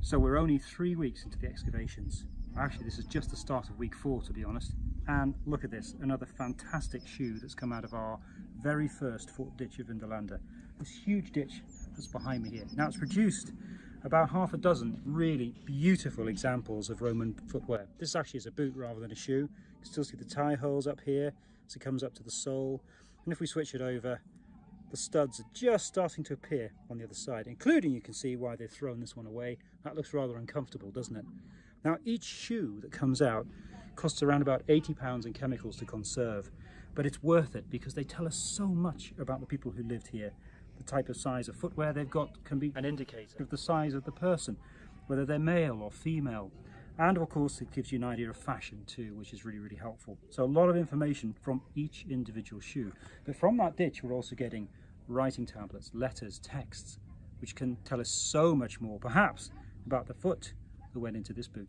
So we're only 3 weeks into the excavations. Actually, this is just the start of week 4, to be honest. And look at this, another fantastic shoe that's come out of our very first foot ditch of Vindolanda. This huge ditch that's behind me here. Now, it's produced about half a dozen really beautiful examples of Roman footwear. This actually is a boot rather than a shoe. You can still see the tie holes up here as it comes up to the sole. And if we switch it over, the studs are just starting to appear on the other side, including, you can see why they've thrown this one away. That looks rather uncomfortable, doesn't it? Now, each shoe that comes out costs around about £80 in chemicals to conserve, but it's worth it because they tell us so much about the people who lived here. The type of size of footwear they've got can be an indicator of the size of the person, whether they're male or female. And of course, it gives you an idea of fashion too, which is really, really helpful. So a lot of information from each individual shoe. But from that ditch, we're also getting writing tablets, letters, texts, which can tell us so much more, perhaps, about the foot that went into this boot.